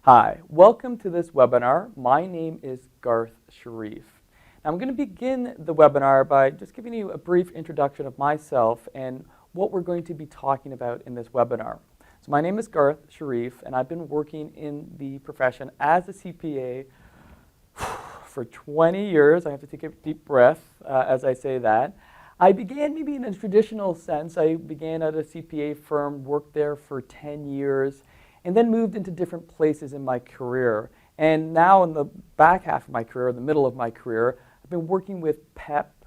Hi, welcome to this webinar. My name is Garth Sharif. I'm going to begin the webinar by just giving you a brief introduction of myself and what we're going to be talking about in this webinar. So my name is Garth Sharif, and I've been working in the profession as a CPA for 20 years. I have to take a deep breath as I say that. I began maybe in a traditional sense. I began at a CPA firm, worked there for 10 years, and then moved into different places in my career. And now in the back half of my career, the middle of my career, I've been working with PEP,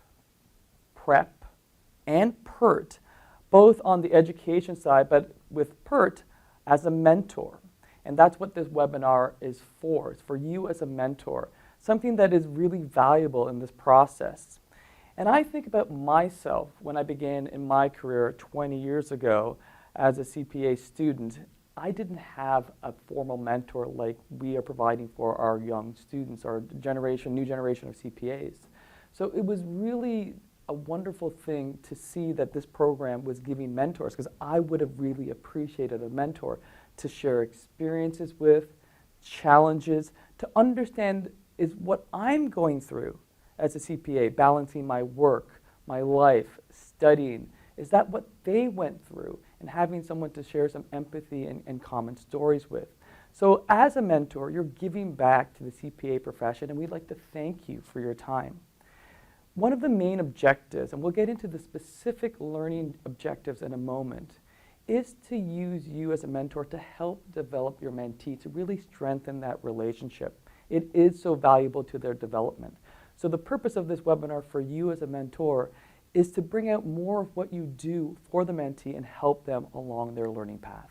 PREP, and PERT, both on the education side, but with PERT as a mentor. And that's what this webinar is for. It's for you as a mentor, something that is really valuable in this process. And I think about myself when I began in my career 20 years ago as a CPA student. I didn't have a formal mentor like we are providing for our young students, our new generation of CPAs. So it was really a wonderful thing to see that this program was giving mentors, because I would have really appreciated a mentor to share experiences with, challenges, to understand is what I'm going through as a CPA, balancing my work, my life, studying. Is that what they went through? And having someone to share some empathy and common stories with. So as a mentor, you're giving back to the CPA profession, and we'd like to thank you for your time. One of the main objectives, and we'll get into the specific learning objectives in a moment, is to use you as a mentor to help develop your mentee, to really strengthen that relationship. It is so valuable to their development. So the purpose of this webinar for you as a mentor is to bring out more of what you do for the mentee and help them along their learning path.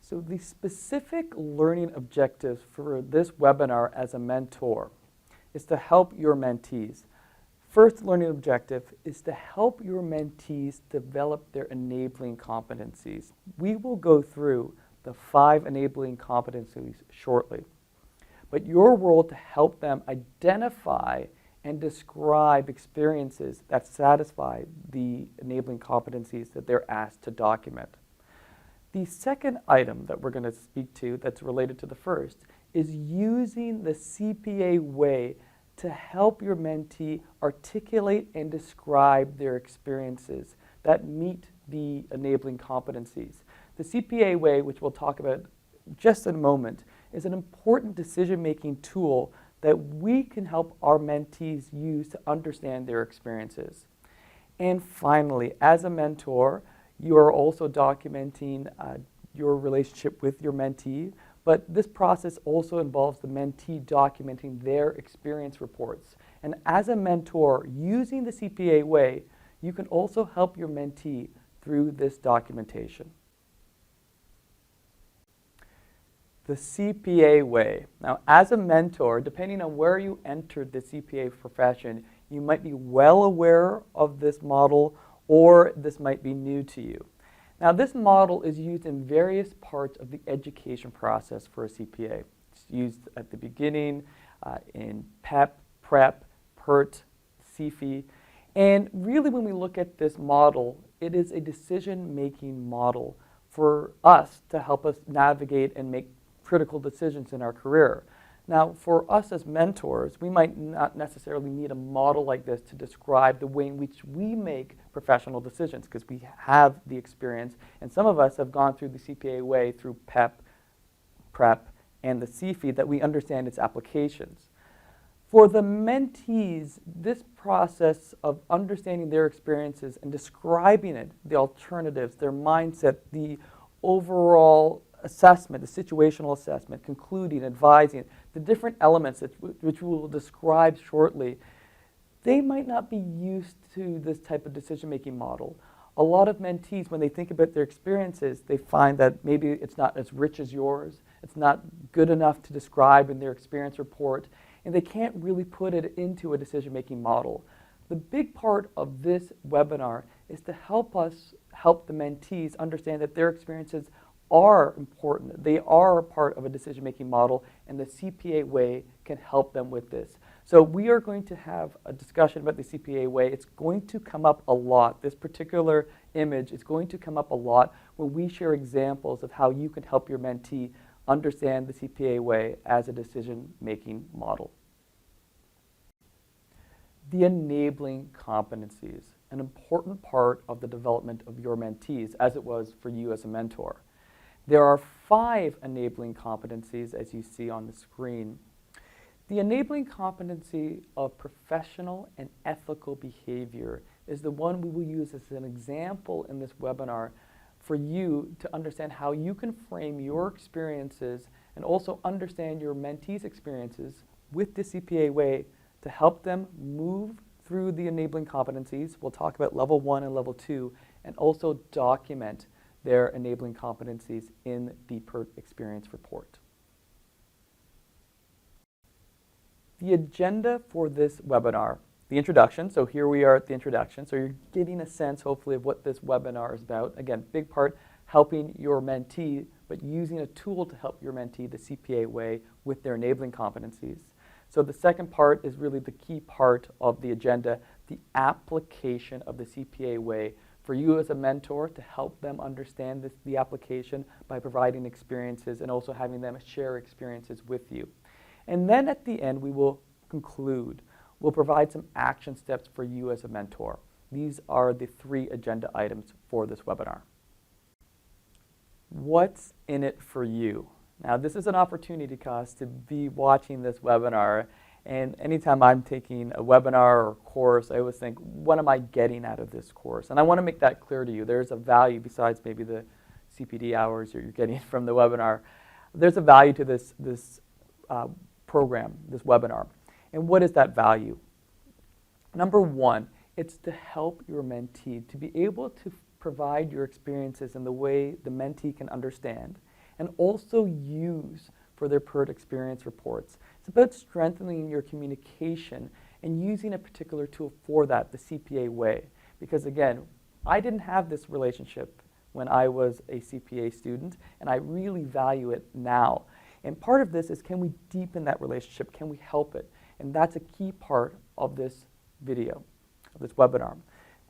So the specific learning objectives for this webinar as a mentor is to help your mentees. First learning objective is to help your mentees develop their enabling competencies. We will go through the 5 enabling competencies shortly. But your role to help them identify and describe experiences that satisfy the enabling competencies that they're asked to document. The second item that we're going to speak to that's related to the first is using the CPA way to help your mentee articulate and describe their experiences that meet the enabling competencies. The CPA way, which we'll talk about just in a moment, is an important decision-making tool that we can help our mentees use to understand their experiences. And finally, as a mentor, you are also documenting your relationship with your mentee, but this process also involves the mentee documenting their experience reports. And as a mentor, using the CPA way, you can also help your mentee through this documentation. The CPA way. Now, as a mentor, depending on where you entered the CPA profession, you might be well aware of this model, or this might be new to you. Now, this model is used in various parts of the education process for a CPA. It's used at the beginning in PEP, PREP, PERT, CFE. And really, when we look at this model, it is a decision-making model for us to help us navigate and make critical decisions in our career. Now, for us as mentors, we might not necessarily need a model like this to describe the way in which we make professional decisions, because we have the experience, and some of us have gone through the CPA way through PEP, PREP, and the CFE, that we understand its applications. For the mentees, this process of understanding their experiences and describing it, the alternatives, their mindset, the overall assessment, the situational assessment, concluding, advising, the different elements which we will describe shortly, they might not be used to this type of decision-making model. A lot of mentees, when they think about their experiences, they find that maybe it's not as rich as yours, it's not good enough to describe in their experience report, and they can't really put it into a decision-making model. The big part of this webinar is to help the mentees understand that their experiences are important. They are a part of a decision-making model, and the CPA way can help them with this. So we are going to have a discussion about the CPA way. It's going to come up a lot. This particular image is going to come up a lot when we share examples of how you can help your mentee understand the CPA way as a decision-making model. The enabling competencies, an important part of the development of your mentees, as it was for you as a mentor. There are 5 enabling competencies, as you see on the screen. The enabling competency of professional and ethical behavior is the one we will use as an example in this webinar for you to understand how you can frame your experiences and also understand your mentees' experiences with the CPA way to help them move through the enabling competencies. We'll talk about level 1 and level 2, and also document their enabling competencies in the PERT experience report. The agenda for this webinar, the introduction, so here we are at the introduction, so you're getting a sense hopefully of what this webinar is about. Again, big part, helping your mentee, but using a tool to help your mentee the CPA way with their enabling competencies. So the second part is really the key part of the agenda, the application of the CPA way for you as a mentor to help them understand the application by providing experiences and also having them share experiences with you. And then at the end, we will conclude. We'll provide some action steps for you as a mentor. These are the 3 agenda items for this webinar. What's in it for you? Now, this is an opportunity cost to be watching this webinar, and anytime I'm taking a webinar or course, I always think, what am I getting out of this course? And I want to make that clear to you. There's a value besides maybe the CPD hours you're getting from the webinar. There's a value to this program, this webinar. And what is that value? Number 1, it's to help your mentee to be able to provide your experiences in the way the mentee can understand and also use for their PERT experience reports. It's about strengthening your communication and using a particular tool for that, the CPA way. Because again, I didn't have this relationship when I was a CPA student, and I really value it now. And part of this is, can we deepen that relationship? Can we help it? And that's a key part of this video, of this webinar.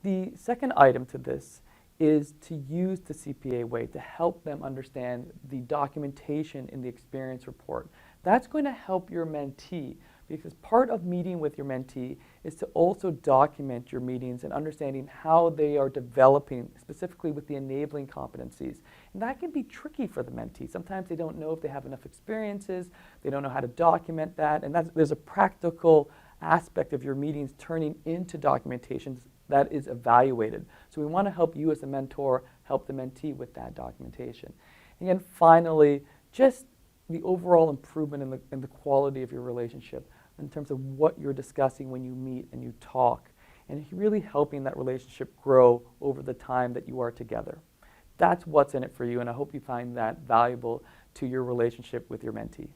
The second item to this is to use the CPA way to help them understand the documentation in the experience report. That's going to help your mentee, because part of meeting with your mentee is to also document your meetings and understanding how they are developing, specifically with the enabling competencies. And that can be tricky for the mentee. Sometimes they don't know if they have enough experiences, they don't know how to document that, and there's a practical aspect of your meetings turning into documentations that is evaluated. So we want to help you as a mentor help the mentee with that documentation. And then finally, just the overall improvement in the quality of your relationship in terms of what you're discussing when you meet and you talk, and really helping that relationship grow over the time that you are together. That's what's in it for you, and I hope you find that valuable to your relationship with your mentee.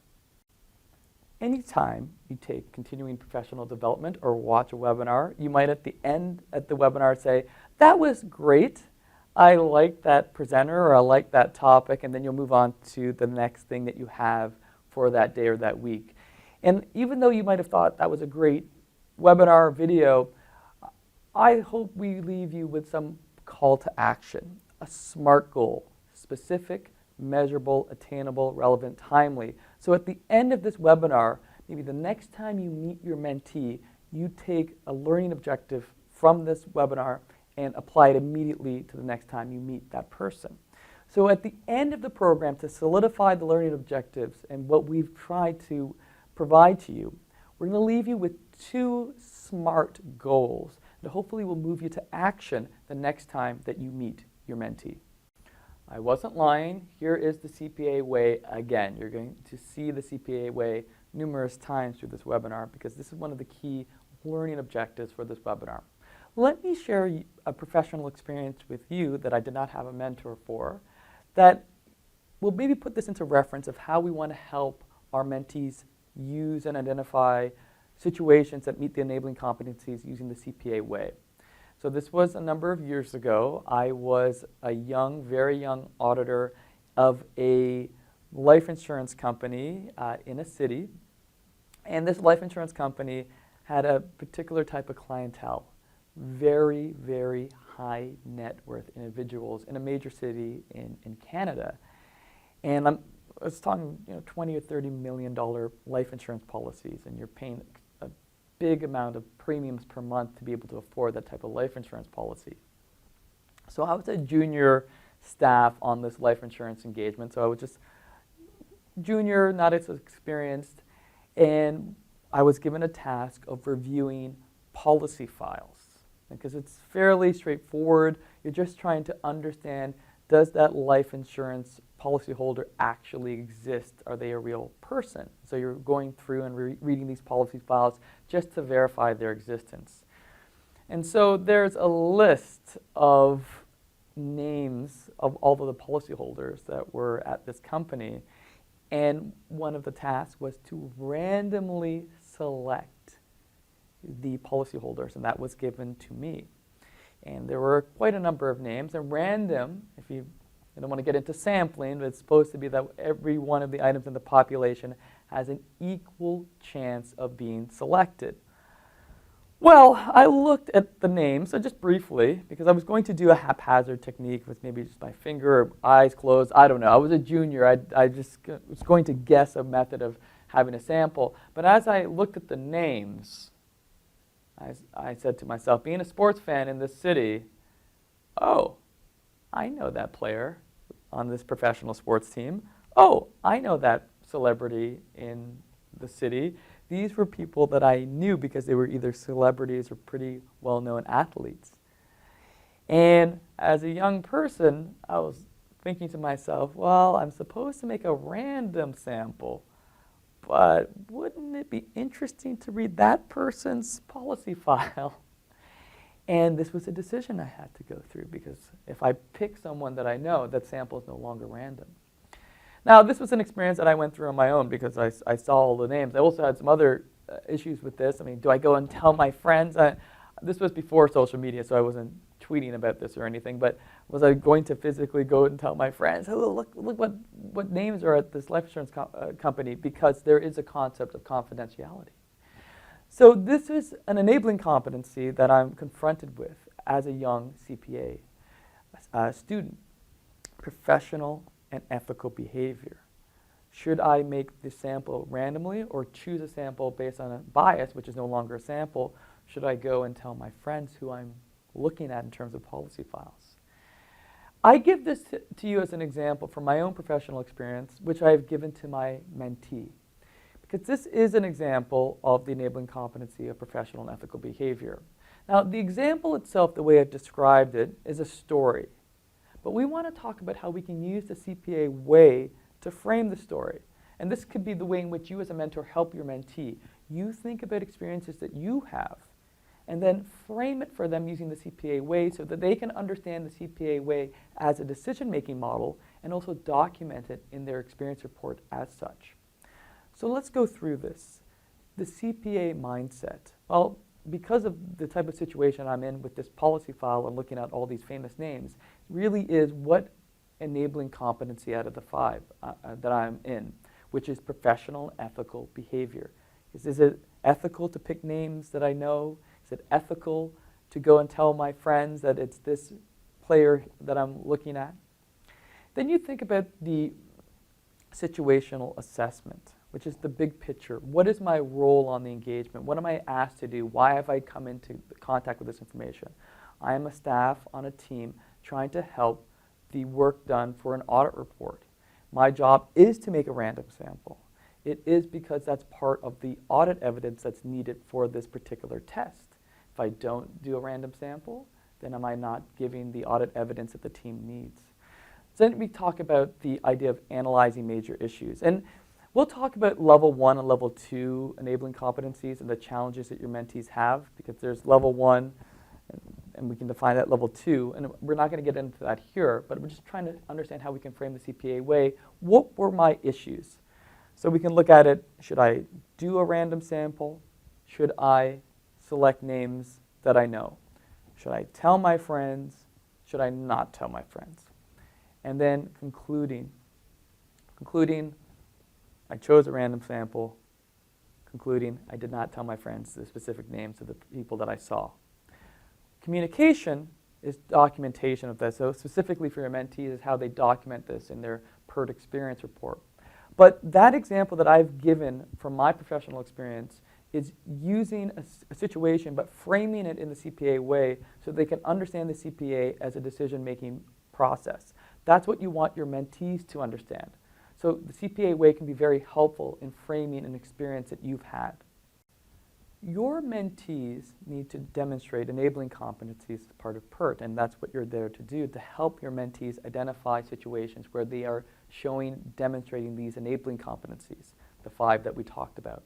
Anytime you take continuing professional development or watch a webinar, you might at the end of the webinar say, that was great, I like that presenter or I like that topic, and then you'll move on to the next thing that you have for that day or that week. And even though you might have thought that was a great webinar or video, I hope we leave you with some call to action, a SMART goal, specific, measurable, attainable, relevant, timely. So at the end of this webinar, maybe the next time you meet your mentee, you take a learning objective from this webinar and apply it immediately to the next time you meet that person. So at the end of the program, to solidify the learning objectives and what we've tried to provide to you, we're going to leave you with 2 SMART goals that hopefully will move you to action the next time that you meet your mentee. I wasn't lying. Here is the CPA way again. You're going to see the CPA way numerous times through this webinar because this is one of the key learning objectives for this webinar. Let me share a professional experience with you that I did not have a mentor for that will maybe put this into reference of how we want to help our mentees use and identify situations that meet the enabling competencies using the CPA way. So this was a number of years ago. I was a young, very young auditor of a life insurance company in a city. And this life insurance company had a particular type of clientele, very, very high net worth individuals in a major city in Canada. And was talking, $20 or $30 million life insurance policies, and you're paying a big amount of premiums per month to be able to afford that type of life insurance policy. So I was a junior staff on this life insurance engagement, so I was just junior, not as experienced, and I was given a task of reviewing policy files, because it's fairly straightforward. You're just trying to understand, does that life insurance policyholder actually exist? Are they a real person? So you're going through and reading these policy files just to verify their existence. And so there's a list of names of all of the policyholders that were at this company, and one of the tasks was to randomly select the policyholders, and that was given to me. And there were quite a number of names, and random, if you don't want to get into sampling, but it's supposed to be that every one of the items in the population has an equal chance of being selected. Well, I looked at the names, just briefly, because I was going to do a haphazard technique with maybe just my finger or eyes closed. I don't know. I was a junior. I just was going to guess a method of having a sample. But as I looked at the names, I said to myself, being a sports fan in this city, oh, I know that player on this professional sports team. Oh, I know that celebrity in the city. These were people that I knew because they were either celebrities or pretty well-known athletes. And as a young person, I was thinking to myself, well, I'm supposed to make a random sample, but wouldn't it be interesting to read that person's policy file? And this was a decision I had to go through, because if I pick someone that I know, that sample is no longer random. Now, this was an experience that I went through on my own because I saw all the names. I also had some other issues with this. I mean, do I go and tell my friends? This was before social media, so I wasn't tweeting about this or anything, but was I going to physically go and tell my friends, oh, look what names are at this life insurance company, because there is a concept of confidentiality. So this is an enabling competency that I'm confronted with as a young CPA student: professional and ethical behavior. Should I make the sample randomly or choose a sample based on a bias, which is no longer a sample? Should I go and tell my friends who I'm looking at in terms of policy files? I give this to you as an example from my own professional experience, which I have given to my mentee, because this is an example of the enabling competency of professional and ethical behavior. Now, the example itself, the way I've described it, is a story. But we want to talk about how we can use the CPA way to frame the story. And this could be the way in which you as a mentor help your mentee. You think about experiences that you have, and then frame it for them using the CPA way so that they can understand the CPA way as a decision-making model and also document it in their experience report as such. So let's go through this. The CPA mindset. Well, because of the type of situation I'm in with this policy file and looking at all these famous names, really is what enabling competency out of the 5 that I'm in, which is professional ethical behavior. Is it ethical to pick names that I know? Is it ethical to go and tell my friends that it's this player that I'm looking at? Then you think about the situational assessment, which is the big picture. What is my role on the engagement? What am I asked to do? Why have I come into contact with this information? I am a staff on a team trying to help the work done for an audit report. My job is to make a random sample. It is because that's part of the audit evidence that's needed for this particular test. If I don't do a random sample, then am I not giving the audit evidence that the team needs? So then we talk about the idea of analyzing major issues. And we'll talk about level 1 and level 2 enabling competencies and the challenges that your mentees have, because there's level 1, and we can define that level 2, and we're not going to get into that here, but we're just trying to understand how we can frame the CPA way. What were my issues? So we can look at it: should I do a random sample? Should I select names that I know? Should I tell my friends? Should I not tell my friends? And then concluding, I chose a random sample. Concluding, I did not tell my friends the specific names of the people that I saw. Communication is documentation of this. So specifically for your mentees is how they document this in their PERT experience report. But that example that I've given from my professional experience is using a situation but framing it in the CPA way so they can understand the CPA as a decision-making process. That's what you want your mentees to understand. So the CPA way can be very helpful in framing an experience that you've had. Your mentees need to demonstrate enabling competencies as part of PERT, and that's what you're there to do, to help your mentees identify situations where they are demonstrating these enabling competencies, the 5 that we talked about.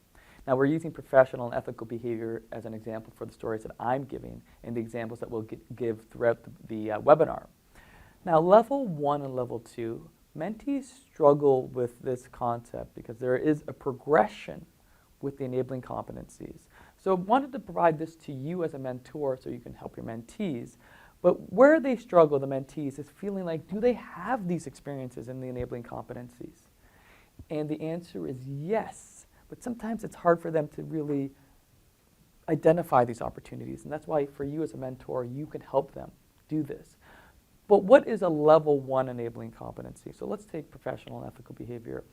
Now, we're using professional and ethical behavior as an example for the stories that I'm giving and the examples that we'll give throughout the webinar. Now, level 1 and level 2, mentees struggle with this concept because there is a progression with the enabling competencies. So I wanted to provide this to you as a mentor so you can help your mentees. But where they struggle, the mentees, is feeling like, do they have these experiences in the enabling competencies? And the answer is yes, but sometimes it's hard for them to really identify these opportunities. And that's why for you as a mentor, you can help them do this. But what is a level 1 enabling competency? So let's take professional and ethical behavior.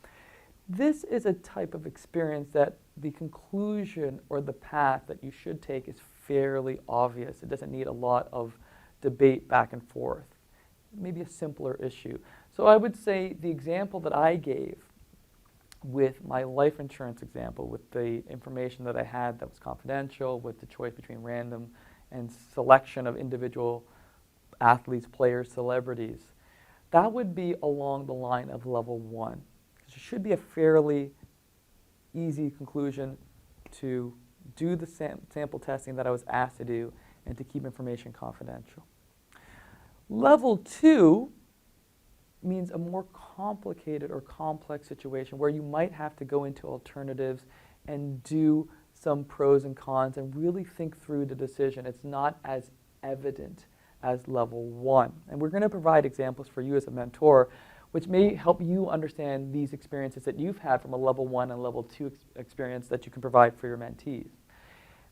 This is a type of experience that the conclusion or the path that you should take is fairly obvious. It doesn't need a lot of debate back and forth. Maybe a simpler issue. So I would say the example that I gave with my life insurance example, with the information that I had that was confidential, with the choice between random and selection of individual athletes, players, celebrities, that would be along the line of level 1. It should be a fairly easy conclusion to do the sample testing that I was asked to do and to keep information confidential. Level 2 means a more complicated or complex situation where you might have to go into alternatives and do some pros and cons and really think through the decision. It's not as evident as level 1. And we're going to provide examples for you as a mentor which may help you understand these experiences that you've had from a level 1 and level 2 experience that you can provide for your mentees.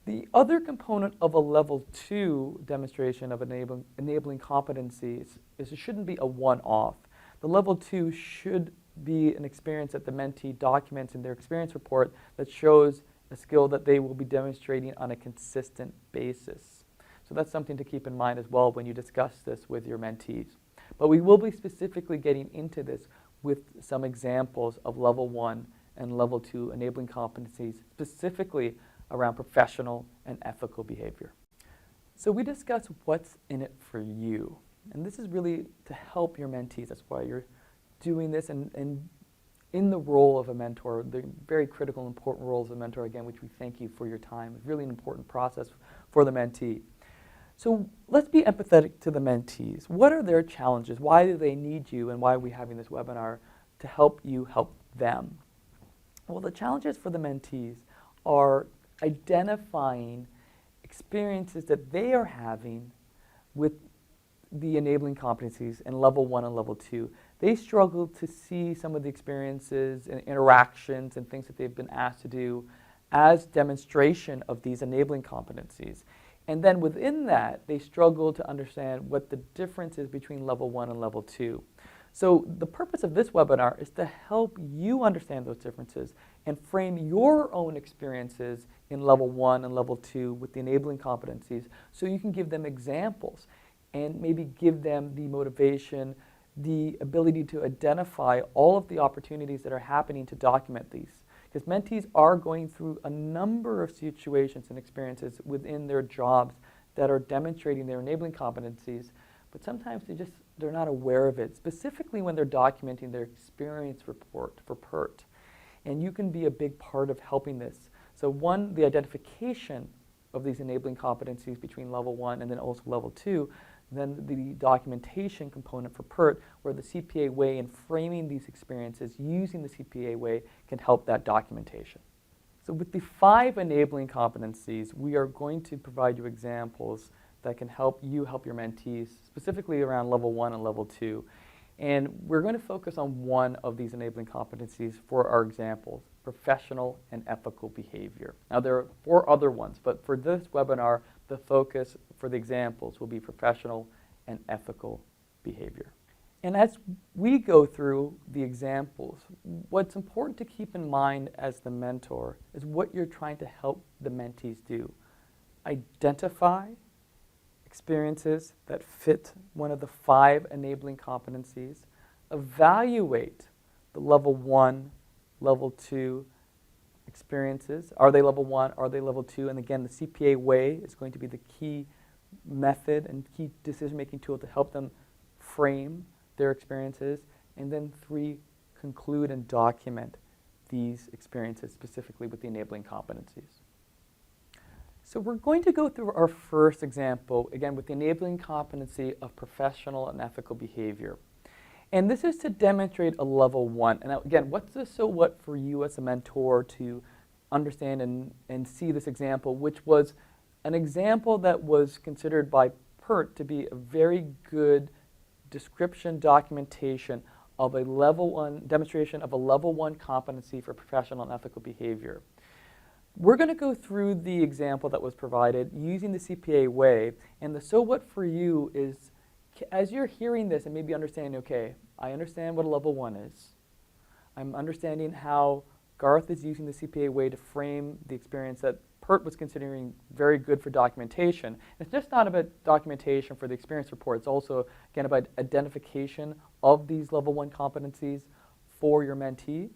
The other component of a level 2 demonstration of enabling competencies is it shouldn't be a one-off. The level 2 should be an experience that the mentee documents in their experience report that shows a skill that they will be demonstrating on a consistent basis. So that's something to keep in mind as well when you discuss this with your mentees. But we will be specifically getting into this with some examples of level 1 and level 2 enabling competencies, specifically around professional and ethical behavior. So we discussed what's in it for you. And this is really to help your mentees. That's why you're doing this. And in the role of a mentor, the very critical and important role as a mentor, again, which we thank you for your time. It's really an important process for the mentee. So let's be empathetic to the mentees. What are their challenges? Why do they need you? And why are we having this webinar to help you help them? Well, the challenges for the mentees are identifying experiences that they are having with the enabling competencies in level 1 and level 2. They struggle to see some of the experiences and interactions and things that they've been asked to do as demonstration of these enabling competencies. And then within that, they struggle to understand what the difference is between level 1 and level 2. So the purpose of this webinar is to help you understand those differences and frame your own experiences in level 1 and level 2 with the enabling competencies so you can give them examples and maybe give them the motivation, the ability to identify all of the opportunities that are happening to document these. Because mentees are going through a number of situations and experiences within their jobs that are demonstrating their enabling competencies, but sometimes they're not aware of it, specifically when they're documenting their experience report for PERT. And you can be a big part of helping this. So one, the identification of these enabling competencies between level 1 and then also level 2, then the documentation component for PERT, where the CPA way in framing these experiences using the CPA way can help that documentation. So with the 5 enabling competencies, we are going to provide you examples that can help you help your mentees, specifically around level 1 and level 2. And we're going to focus on one of these enabling competencies for our examples, professional and ethical behavior. Now there are 4 other ones, but for this webinar, the focus for the examples will be professional and ethical behavior. And as we go through the examples, what's important to keep in mind as the mentor is what you're trying to help the mentees do. Identify experiences that fit one of the 5 enabling competencies. Evaluate the level 1, level 2 experiences. Are they level 1? Are they level 2? And again, the CPA way is going to be the key method and key decision-making tool to help them frame their experiences. And then 3, conclude and document these experiences specifically with the enabling competencies. So we're going to go through our first example, again, with the enabling competency of professional and ethical behavior. And this is to demonstrate a level 1. And now, again, what's the so what for you as a mentor to understand and see this example, which was an example that was considered by PERT to be a very good description documentation of a level 1, demonstration of a level 1 competency for professional and ethical behavior. We're going to go through the example that was provided using the CPA way, and the so what for you is, as you're hearing this and maybe understanding, okay, I understand what a level 1 is. I'm understanding how Garth is using the CPA way to frame the experience that PERT was considering very good for documentation. It's just not about documentation for the experience report. It's also, again, about identification of these level 1 competencies for your mentee.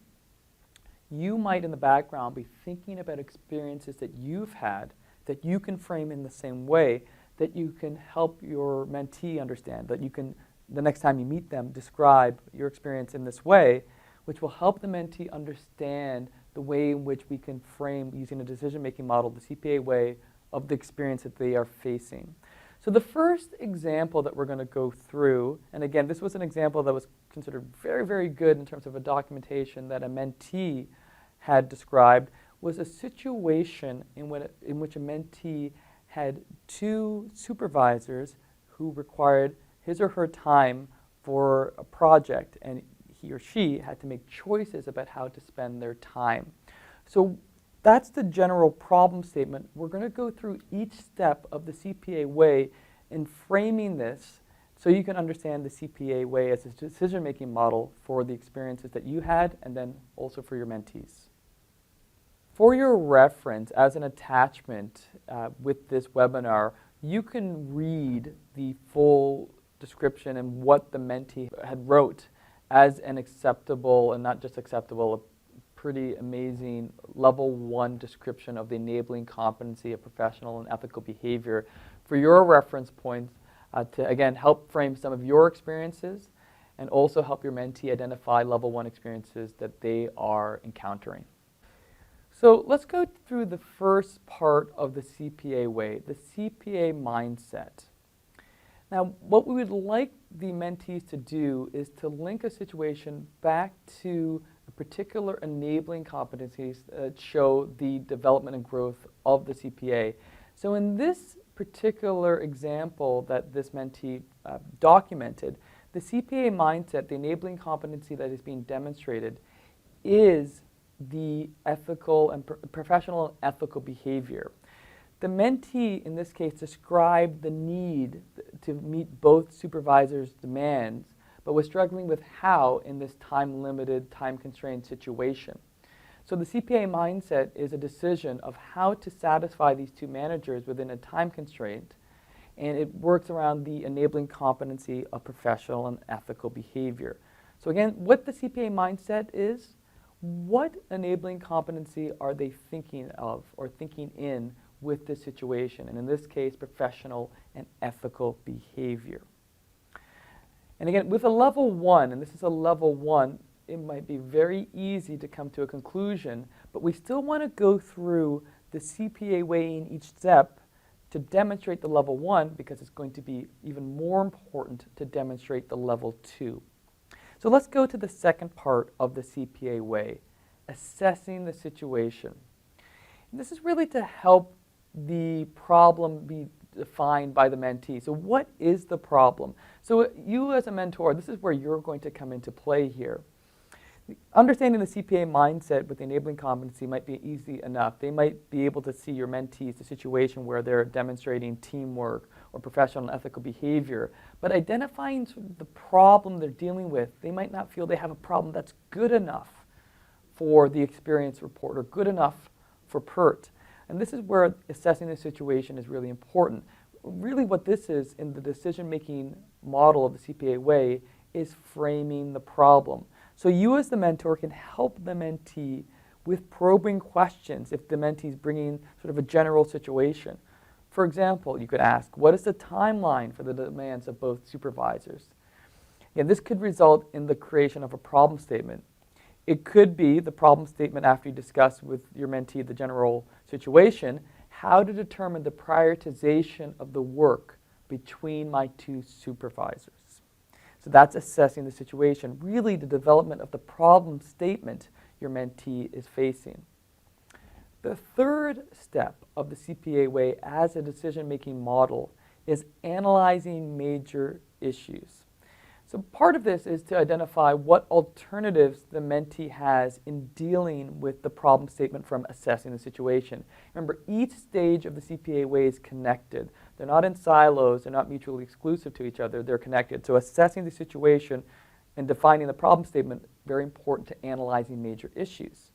You might, in the background, be thinking about experiences that you've had that you can frame in the same way, that you can help your mentee understand, that you can, the next time you meet them, describe your experience in this way, which will help the mentee understand the way in which we can frame, using a decision-making model, the CPA way, of the experience that they are facing. So the first example that we're going to go through, and again, this was an example that was considered very, very good in terms of a documentation that a mentee had described, was a situation in which a mentee had 2 supervisors who required his or her time for a project, and he or she had to make choices about how to spend their time. So that's the general problem statement. We're going to go through each step of the CPA way in framing this so you can understand the CPA way as a decision-making model for the experiences that you had and then also for your mentees. For your reference, as an attachment with this webinar, you can read the full description and what the mentee had wrote as an acceptable, and not just acceptable, a pretty amazing level 1 description of the enabling competency of professional and ethical behavior for your reference points to, again, help frame some of your experiences and also help your mentee identify level 1 experiences that they are encountering. So let's go through the first part of the CPA way, the CPA mindset. Now, what we would like the mentees to do is to link a situation back to a particular enabling competencies that show the development and growth of the CPA. So in this particular example that this mentee documented, the CPA mindset, the enabling competency that is being demonstrated, is the ethical and professional and ethical behavior. The mentee, in this case, described the need to meet both supervisors' demands, but was struggling with how in this time-limited, time-constrained situation. So the CPA mindset is a decision of how to satisfy these 2 managers within a time constraint, and it works around the enabling competency of professional and ethical behavior. So again, what the CPA mindset is, what enabling competency are they thinking of or thinking in with this situation, and in this case, professional and ethical behavior. And again, with a level 1, and this is a level 1, it might be very easy to come to a conclusion, but we still want to go through the CPA way in each step to demonstrate the level 1, because it's going to be even more important to demonstrate the level 2. So let's go to the second part of the CPA way, assessing the situation. And this is really to help the problem be defined by the mentee. So what is the problem? So you as a mentor, this is where you're going to come into play here. Understanding the CPA mindset with the enabling competency might be easy enough. They might be able to see your mentees, the situation where they're demonstrating teamwork or professional and ethical behavior. But identifying the problem they're dealing with, they might not feel they have a problem that's good enough for the experience report or good enough for PERT. And this is where assessing the situation is really important. Really what this is in the decision-making model of the CPA way is framing the problem. So you as the mentor can help the mentee with probing questions if the mentee is bringing sort of a general situation. For example, you could ask, what is the timeline for the demands of both supervisors? And this could result in the creation of a problem statement. It could be the problem statement after you discuss with your mentee the general situation, how to determine the prioritization of the work between my two supervisors. So that's assessing the situation, really the development of the problem statement your mentee is facing. The third step of the CPA way as a decision-making model is analyzing major issues. So part of this is to identify what alternatives the mentee has in dealing with the problem statement from assessing the situation. Remember, each stage of the CPA way is connected. They're not in silos, they're not mutually exclusive to each other, they're connected. So assessing the situation and defining the problem statement, very important to analyzing major issues.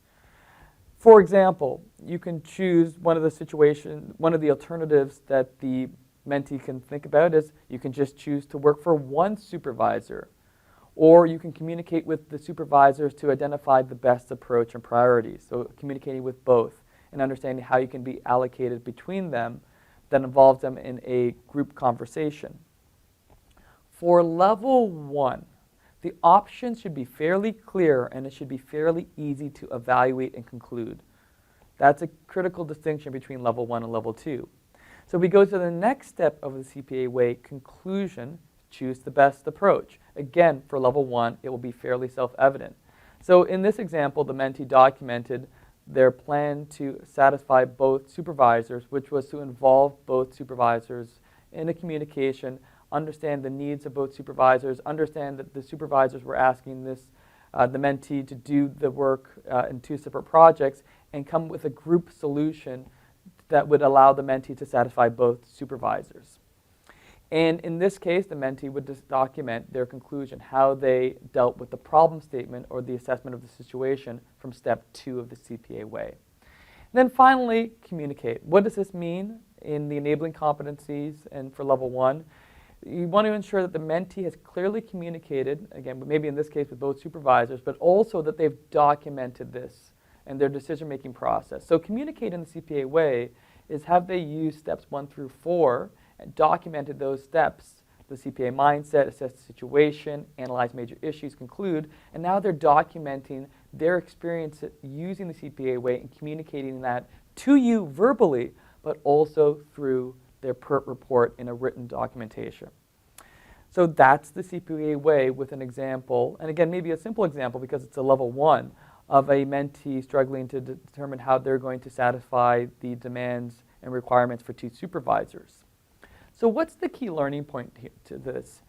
For example, you can choose one of the alternatives that the mentee can think about is you can just choose to work for one supervisor, or you can communicate with the supervisors to identify the best approach and priorities. So communicating with both and understanding how you can be allocated between them that involves them in a group conversation. For level 1, the options should be fairly clear and it should be fairly easy to evaluate and conclude. That's a critical distinction between level 1 and level 2. So we go to the next step of the CPA way, conclusion, choose the best approach. Again, for level 1, it will be fairly self-evident. So in this example, the mentee documented their plan to satisfy both supervisors, which was to involve both supervisors in a communication, understand the needs of both supervisors, understand that the supervisors were asking the mentee to do the work in two separate projects, and come with a group solution that would allow the mentee to satisfy both supervisors. And in this case, the mentee would just document their conclusion, how they dealt with the problem statement or the assessment of the situation from step 2 of the CPA way. And then finally, communicate. What does this mean in the enabling competencies and for level 1? You want to ensure that the mentee has clearly communicated, again, maybe in this case with both supervisors, but also that they've documented this and their decision-making process. So communicate in the CPA way is have they used steps 1 through 4 and documented those steps, the CPA mindset, assess the situation, analyze major issues, conclude, and now they're documenting their experience using the CPA way and communicating that to you verbally, but also through their PERT report in a written documentation. So that's the CPA way with an example, and again, maybe a simple example because it's a level 1, of a mentee struggling to determine how they're going to satisfy the demands and requirements for two supervisors. So what's the key learning point here to this?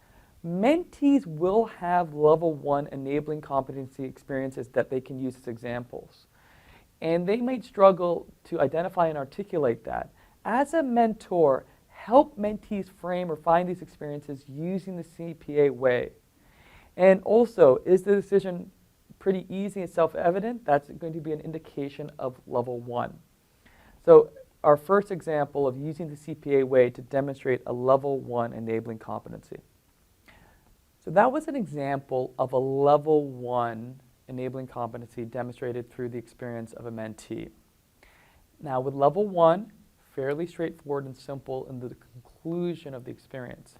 Mentees will have level 1 enabling competency experiences that they can use as examples. And they might struggle to identify and articulate that. As a mentor, help mentees frame or find these experiences using the CPA way. And also, is the decision pretty easy and self-evident? That's going to be an indication of level 1. So our first example of using the CPA way to demonstrate a level 1 enabling competency. So that was an example of a level 1 enabling competency demonstrated through the experience of a mentee. Now with level 1, fairly straightforward and simple in the conclusion of the experience.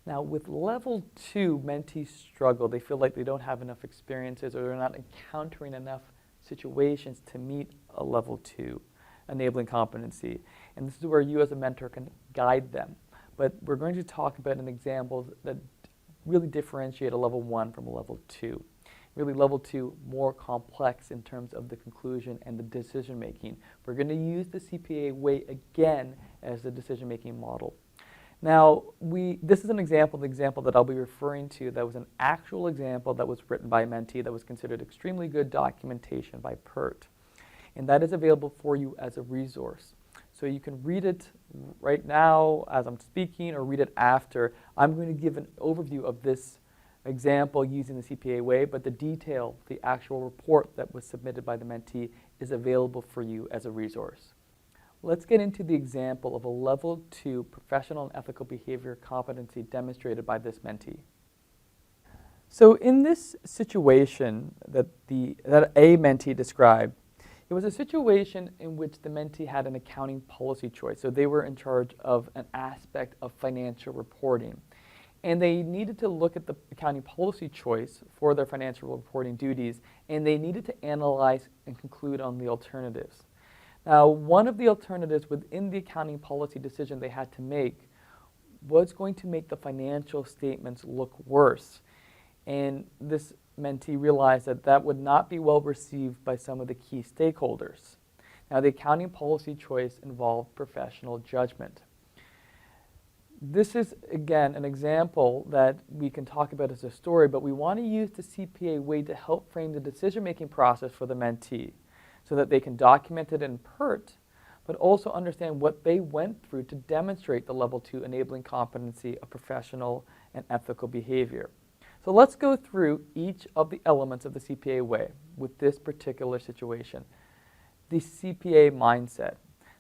Now with level 2, mentees struggle. They feel like they don't have enough experiences or they're not encountering enough situations to meet a level 2 enabling competency. And this is where you as a mentor can guide them. But we're going to talk about an example that really differentiate a level 1 from a level 2. Really level 2 more complex in terms of the conclusion and the decision making. We're going to use the CPA way again as the decision making model. Now, this is an example, the example that I'll be referring to that was an actual example that was written by a mentee that was considered extremely good documentation by PERT. And that is available for you as a resource. So you can read it right now as I'm speaking or read it after. I'm going to give an overview of this example using the CPA way, but the detail, the actual report that was submitted by the mentee is available for you as a resource. Let's get into the example of a level 2 professional and ethical behavior competency demonstrated by this mentee. So in this situation that a mentee described, it was a situation in which the mentee had an accounting policy choice. So they were in charge of an aspect of financial reporting. And they needed to look at the accounting policy choice for their financial reporting duties, and they needed to analyze and conclude on the alternatives. Now, one of the alternatives within the accounting policy decision they had to make was going to make the financial statements look worse. And this mentee realized that that would not be well received by some of the key stakeholders. Now, the accounting policy choice involved professional judgment. This is, again, an example that we can talk about as a story, but we want to use the CPA way to help frame the decision-making process for the mentee so that they can document it in PERT, but also understand what they went through to demonstrate the level 2 enabling competency of professional and ethical behavior. So let's go through each of the elements of the CPA way with this particular situation. The CPA mindset.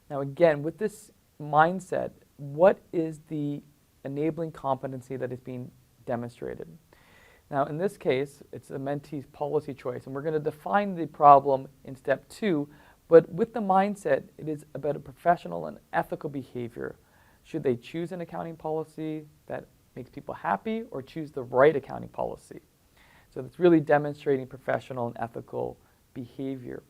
Now again, with this mindset, what is the enabling competency that is being demonstrated? Now in this case, it's a mentee's policy choice, and we're going to define the problem in step 2, but with the mindset, it is about a professional and ethical behavior. Should they choose an accounting policy that makes people happy or choose the right accounting policy? So it's really demonstrating professional and ethical behavior.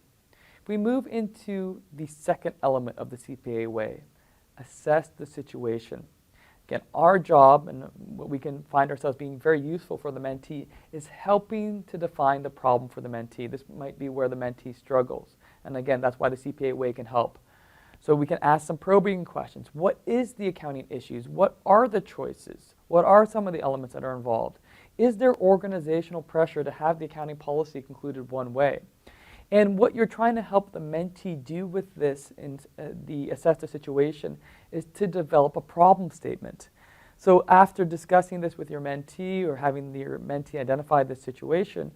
If we move into the second element of the CPA way, assess the situation. Again, our job, and what we can find ourselves being very useful for the mentee, is helping to define the problem for the mentee. This might be where the mentee struggles. And again, that's why the CPA way can help. So we can ask some probing questions. What is the accounting issues? What are the choices? What are some of the elements that are involved? Is there organizational pressure to have the accounting policy concluded one way? And what you're trying to help the mentee do with this in the assess the situation is to develop a problem statement. So after discussing this with your mentee or having your mentee identify the situation,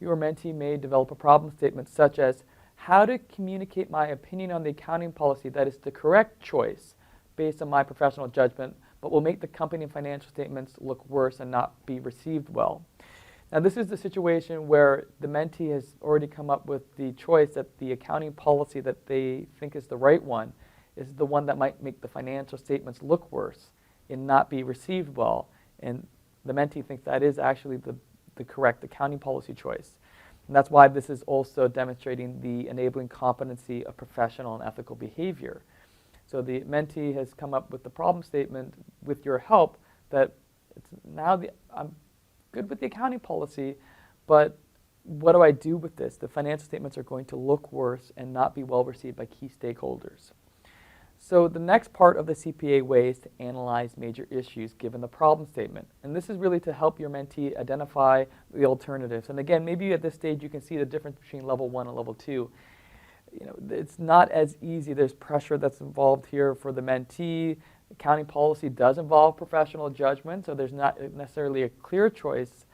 your mentee may develop a problem statement such as how to communicate my opinion on the accounting policy that is the correct choice based on my professional judgment, but will make the company and financial statements look worse and not be received well. Now this is the situation where the mentee has already come up with the choice that the accounting policy that they think is the right one is the one that might make the financial statements look worse and not be received well. And the mentee thinks that is actually the correct accounting policy choice. And that's why this is also demonstrating the enabling competency of professional and ethical behavior. So the mentee has come up with the problem statement with your help that it's now I'm good with the accounting policy, but what do I do with this? The financial statements are going to look worse and not be well received by key stakeholders. So the next part of the CPA way is to analyze major issues given the problem statement. And this is really to help your mentee identify the alternatives. And again, maybe at this stage you can see the difference between level 1 and level 2. It's not as easy. There's pressure that's involved here for the mentee. Accounting policy does involve professional judgment, so there's not necessarily a clear choice.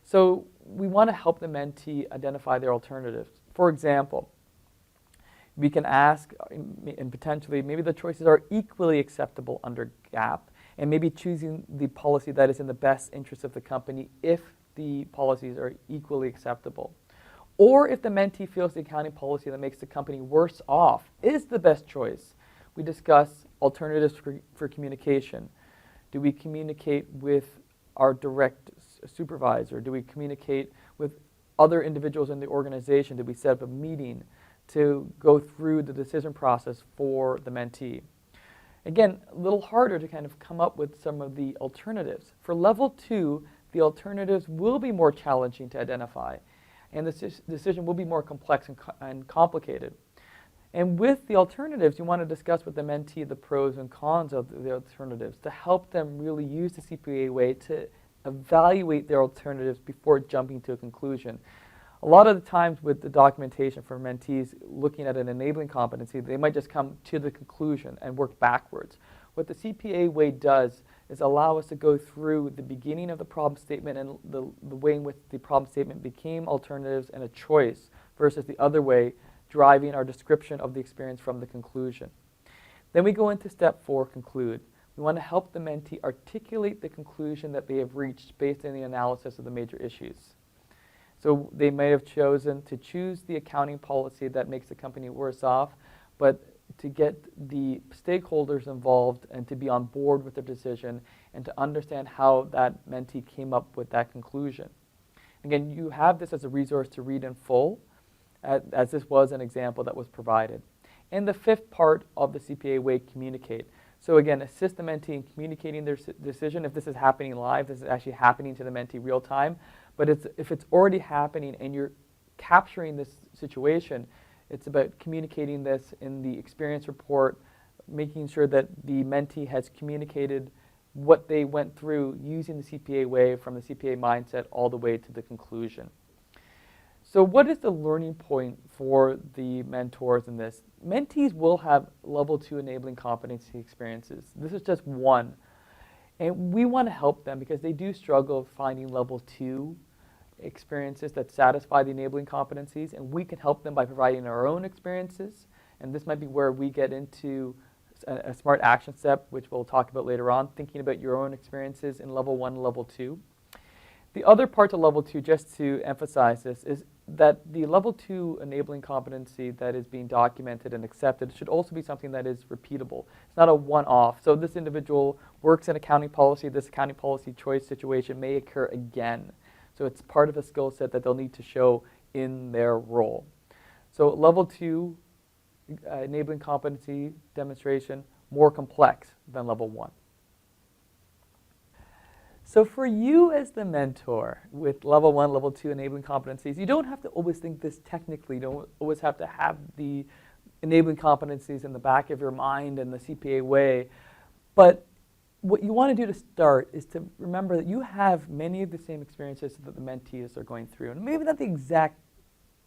So we want to help the mentee identify their alternatives. For example, we can ask, and potentially, maybe the choices are equally acceptable under GAAP, and maybe choosing the policy that is in the best interest of the company if the policies are equally acceptable. Or if the mentee feels the accounting policy that makes the company worse off is the best choice, we discuss alternatives for communication. Do we communicate with our direct supervisor? Do we communicate with other individuals in the organization? Do we set up a meeting to go through the decision process for the mentee? Again, a little harder to kind of come up with some of the alternatives. For level 2, the alternatives will be more challenging to identify, and the decision will be more complex and complicated. And with the alternatives, you want to discuss with the mentee the pros and cons of the alternatives to help them really use the CPA way to evaluate their alternatives before jumping to a conclusion. A lot of the times with the documentation for mentees looking at an enabling competency, they might just come to the conclusion and work backwards. What the CPA way does is allow us to go through the beginning of the problem statement and the way in which the problem statement became alternatives and a choice versus the other way, driving our description of the experience from the conclusion. Then we go into step 4, conclude. We want to help the mentee articulate the conclusion that they have reached based on the analysis of the major issues. So they may have chosen to choose the accounting policy that makes the company worse off, but to get the stakeholders involved and to be on board with their decision and to understand how that mentee came up with that conclusion. Again, you have this as a resource to read in full, as this was an example that was provided. And the 5th part of the CPA way, communicate. So again, assist the mentee in communicating their decision. If this is happening live, this is actually happening to the mentee real time. But if it's already happening and you're capturing this situation, it's about communicating this in the experience report, making sure that the mentee has communicated what they went through using the CPA way from the CPA mindset all the way to the conclusion. So what is the learning point for the mentors in this? Mentees will have level 2 enabling competency experiences. This is just one. And we want to help them because they do struggle finding level 2 experiences that satisfy the enabling competencies, and we can help them by providing our own experiences. And this might be where we get into a smart action step, which we'll talk about later on, thinking about your own experiences in level 1 and level 2. The other part of level 2, just to emphasize this, is that the level 2 enabling competency that is being documented and accepted should also be something that is repeatable. It's not a one-off. So this individual works in accounting policy. This accounting policy choice situation may occur again. So it's part of a skill set that they'll need to show in their role. So level 2 enabling competency demonstration, more complex than level 1. So for you as the mentor with level 1, level 2 enabling competencies, you don't have to always think this technically. You don't always have to have the enabling competencies in the back of your mind in the CPA way. But what you want to do to start is to remember that you have many of the same experiences that the mentees are going through. And maybe not the exact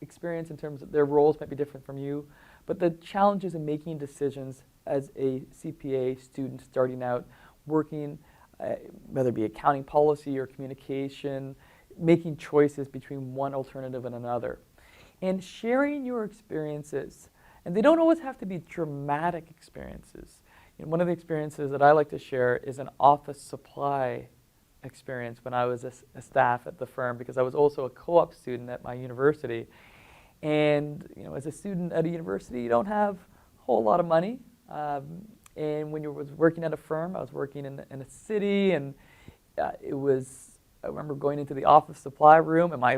experience in terms of their roles might be different from you, but the challenges in making decisions as a CPA student starting out, working whether it be accounting policy or communication, making choices between one alternative and another. And sharing your experiences, and they don't always have to be dramatic experiences. You know, one of the experiences that I like to share is an office supply experience when I was a staff at the firm, because I was also a co-op student at my university. And you know, as a student at a university, you don't have a whole lot of money. And when you was working at a firm, I was working in a city, and I remember going into the office supply room, and my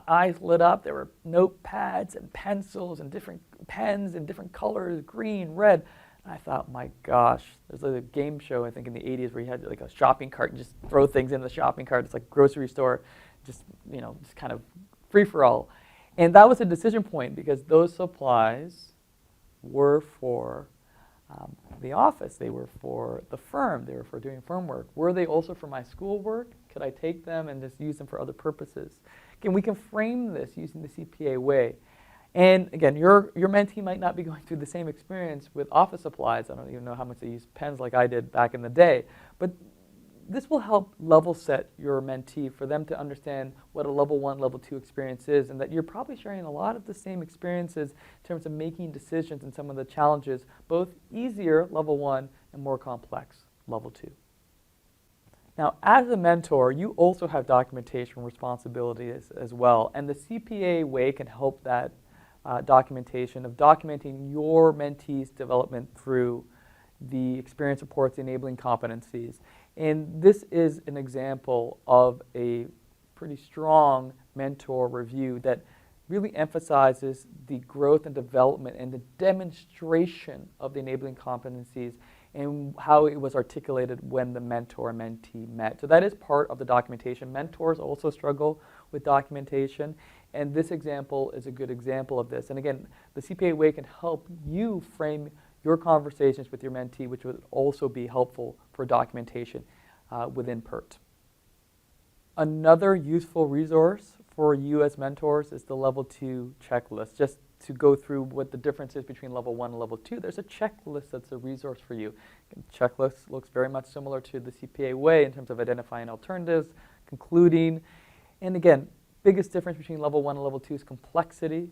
eyes lit up. There were notepads and pencils and different pens in different colors, green, red. And I thought, my gosh, there's like a game show, I think, in the 80s where you had like a shopping cart and just throw things in the shopping cart. It's like a grocery store, just kind of free-for-all. And that was a decision point because those supplies were for the office, they were for the firm, they were for doing firm work. Were they also for my school work? Could I take them and just use them for other purposes? Again, we can frame this using the CPA way. And again, your mentee might not be going through the same experience with office supplies. I don't even know how much they use pens like I did back in the day. But this will help level set your mentee for them to understand what a level 1, level 2 experience is, and that you're probably sharing a lot of the same experiences in terms of making decisions and some of the challenges, both easier, level 1, and more complex, level 2. Now, as a mentor, you also have documentation responsibilities as well, and the CPA way can help that documentation of documenting your mentee's development through the experience reports enabling competencies. And this is an example of a pretty strong mentor review that really emphasizes the growth and development and the demonstration of the enabling competencies and how it was articulated when the mentor and mentee met. So that is part of the documentation. Mentors also struggle with documentation, and this example is a good example of this. And again, the CPA way can help you frame your conversations with your mentee, which would also be helpful for documentation within PERT. Another useful resource for you as mentors is the level 2 checklist. Just to go through what the difference is between level 1 and level 2, there's a checklist that's a resource for you. The checklist looks very much similar to the CPA way in terms of identifying alternatives, concluding, and again, biggest difference between level 1 and level 2 is complexity.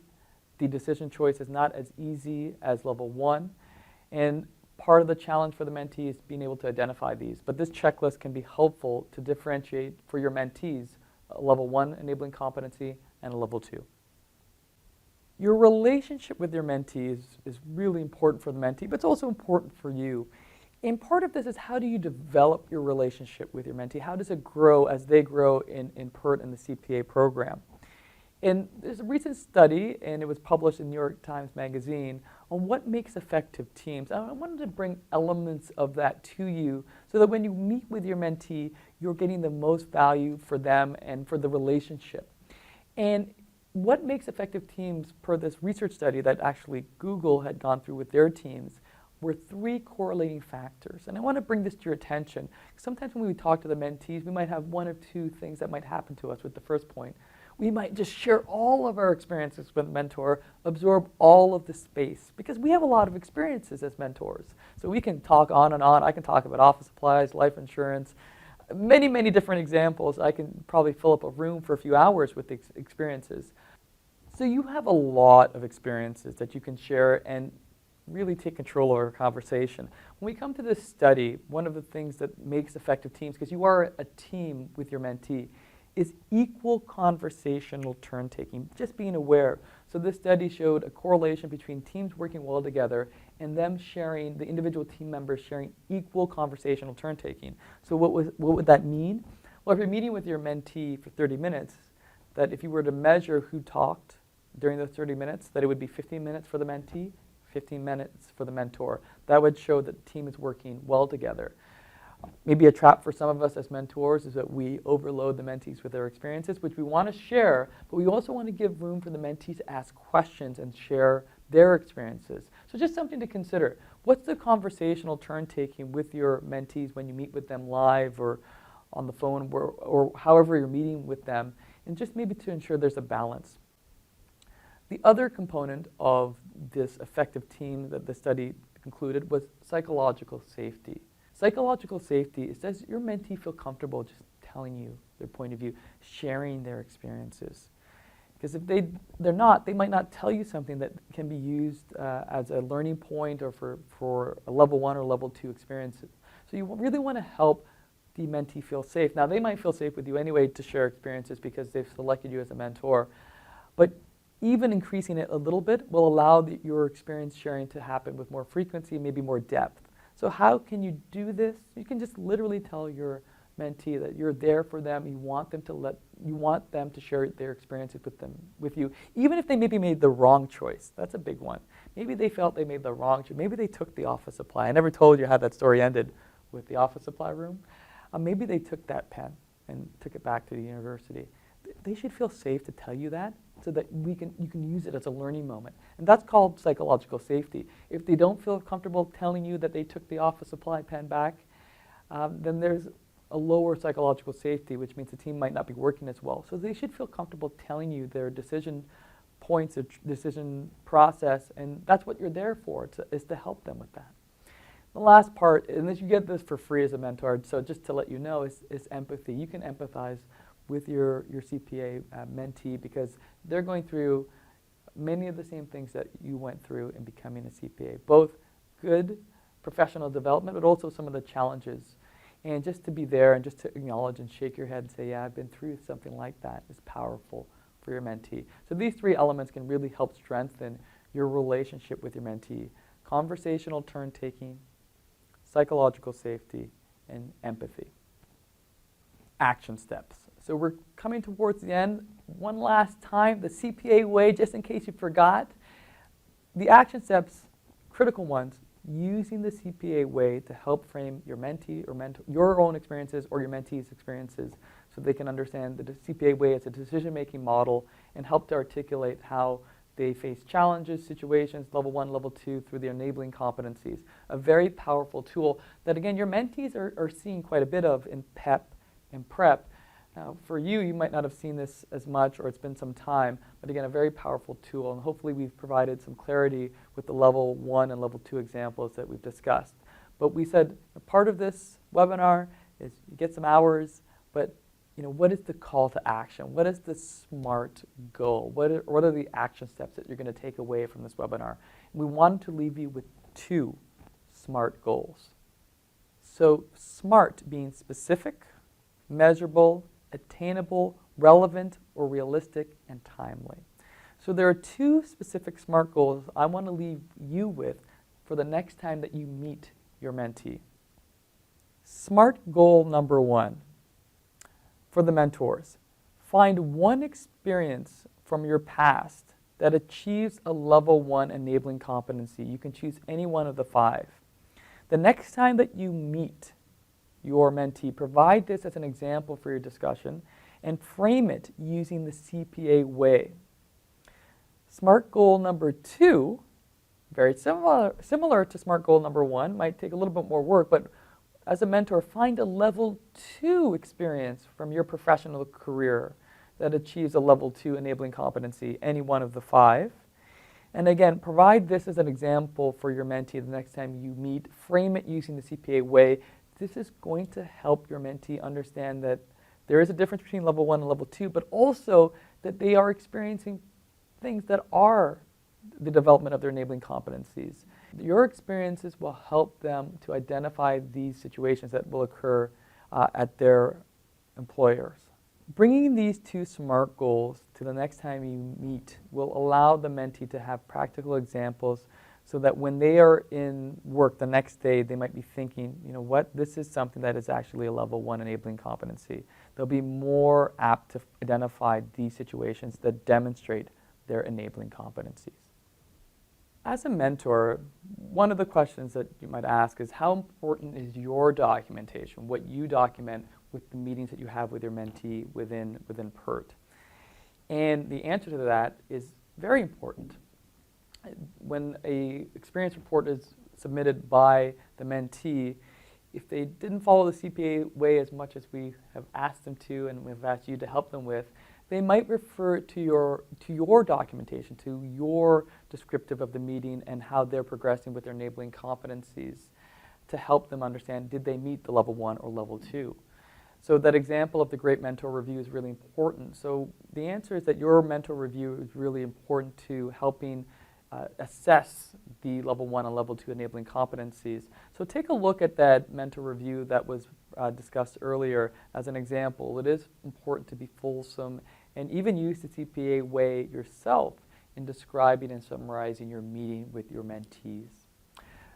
The decision choice is not as easy as level 1, and part of the challenge for the mentee is being able to identify these. But this checklist can be helpful to differentiate for your mentees a level 1 enabling competency and a level 2. Your relationship with your mentee is really important for the mentee, but it's also important for you. And part of this is, how do you develop your relationship with your mentee? How does it grow as they grow in PERT and the CPA program? And there's a recent study, and it was published in New York Times Magazine, on what makes effective teams. I wanted to bring elements of that to you so that when you meet with your mentee, you're getting the most value for them and for the relationship. And what makes effective teams, per this research study that actually Google had gone through with their teams, were 3 correlating factors. And I want to bring this to your attention. Sometimes when we talk to the mentees, we might have 1 or 2 things that might happen to us with the first point. We might just share all of our experiences with a mentor, absorb all of the space, because we have a lot of experiences as mentors. So we can talk on and on. I can talk about office supplies, life insurance, many, many different examples. I can probably fill up a room for a few hours with these experiences. So you have a lot of experiences that you can share and really take control of our conversation. When we come to this study, one of the things that makes effective teams, because you are a team with your mentee, is equal conversational turn-taking, just being aware. So this study showed a correlation between teams working well together and them sharing, the individual team members sharing equal conversational turn-taking. So what would that mean? Well, if you're meeting with your mentee for 30 minutes, that if you were to measure who talked during those 30 minutes, that it would be 15 minutes for the mentee, 15 minutes for the mentor. That would show that the team is working well together. Maybe a trap for some of us as mentors is that we overload the mentees with their experiences, which we want to share, but we also want to give room for the mentee to ask questions and share their experiences. So just something to consider. What's the conversational turn-taking with your mentees when you meet with them live or on the phone or however you're meeting with them, and just maybe to ensure there's a balance. The other component of this effective team that the study concluded was psychological safety. Psychological safety is, does your mentee feel comfortable just telling you their point of view, sharing their experiences? Because if they're not, they might not tell you something that can be used as a learning point or for a level 1 or level 2 experiences. So you really want to help the mentee feel safe. Now, they might feel safe with you anyway to share experiences because they've selected you as a mentor, but even increasing it a little bit will allow your experience sharing to happen with more frequency, maybe more depth. So how can you do this? You can just literally tell your mentee that you're there for them. You want them to share their experiences with you, even if they maybe made the wrong choice. That's a big one. Maybe they felt they made the wrong choice. Maybe they took the office supply. I never told you how that story ended with the office supply room. Maybe they took that pen and took it back to the university. They should feel safe to tell you that, so that you can use it as a learning moment. And that's called psychological safety. If they don't feel comfortable telling you that they took the office supply pen back, then there's a lower psychological safety, which means the team might not be working as well. So they should feel comfortable telling you their decision points, their decision process, and that's what you're there for, is to help them with that. The last part, and you get this for free as a mentor, so just to let you know, is empathy. You can empathize with your CPA mentee because they're going through many of the same things that you went through in becoming a CPA, both good professional development, but also some of the challenges. And just to be there and just to acknowledge and shake your head and say, yeah, I've been through something like that, is powerful for your mentee. So these 3 elements can really help strengthen your relationship with your mentee: conversational turn-taking, psychological safety, and empathy. Action steps. So we're coming towards the end. One last time, the CPA way, just in case you forgot. The action steps, critical ones, using the CPA way to help frame your mentee or your own experiences or your mentee's experiences so they can understand the CPA way as a decision-making model and help to articulate how they face challenges, situations, level 1, level 2, through the enabling competencies. A very powerful tool that, again, your mentees are seeing quite a bit of in PEP and PrEP. Now, for you, you might not have seen this as much or it's been some time, but again, a very powerful tool, and hopefully we've provided some clarity with the level 1 and level 2 examples that we've discussed. But we said a part of this webinar is you get some hours, but what is the call to action? What is the SMART goal? What are the action steps that you're going to take away from this webinar? We wanted to leave you with 2 SMART goals. So SMART being specific, measurable, attainable, relevant, or realistic, and timely. So there are 2 specific SMART goals I want to leave you with for the next time that you meet your mentee. SMART goal number 1 for the mentors. Find one experience from your past that achieves a level 1 enabling competency. You can choose any one of the 5. The next time that you meet your mentee, provide this as an example for your discussion and frame it using the CPA way. SMART goal number 2, very similar to SMART goal number 1, might take a little bit more work, but as a mentor, find a level 2 experience from your professional career that achieves a level 2 enabling competency, any one of the 5. And again, provide this as an example for your mentee the next time you meet. Frame it using the CPA way. This is going to help your mentee understand that there is a difference between level 1 and level 2, but also that they are experiencing things that are the development of their enabling competencies. Your experiences will help them to identify these situations that will occur at their employers. Bringing these 2 SMART goals to the next time you meet will allow the mentee to have practical examples so that when they are in work the next day, they might be thinking, this is something that is actually a level 1 enabling competency. They'll be more apt to identify these situations that demonstrate their enabling competencies. As a mentor, one of the questions that you might ask is, how important is your documentation, what you document with the meetings that you have with your mentee within PERT? And the answer to that is very important. When an experience report is submitted by the mentee, if they didn't follow the CPA way as much as we have asked them to and we've asked you to help them with, they might refer to your documentation, to your descriptive of the meeting and how they're progressing with their enabling competencies to help them understand, did they meet the level 1 or level 2? So that example of the Great Mentor Review is really important. So the answer is that your mentor review is really important to helping assess the level 1 and level 2 enabling competencies. So take a look at that mentor review that was discussed earlier as an example. It is important to be fulsome and even use the CPA way yourself in describing and summarizing your meeting with your mentees.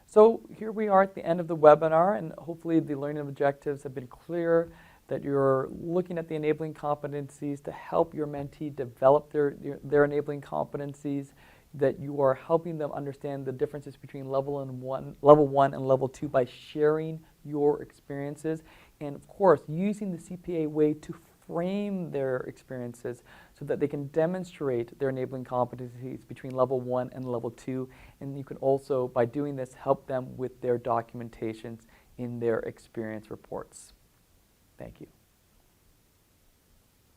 So here we are at the end of the webinar, and hopefully the learning objectives have been clear, that you're looking at the enabling competencies to help your mentee develop their enabling competencies, that you are helping them understand the differences between level 1 and level 2 by sharing your experiences, and of course using the CPA way to frame their experiences so that they can demonstrate their enabling competencies between level 1 and level 2, and you can also, by doing this, help them with their documentations in their experience reports. Thank you.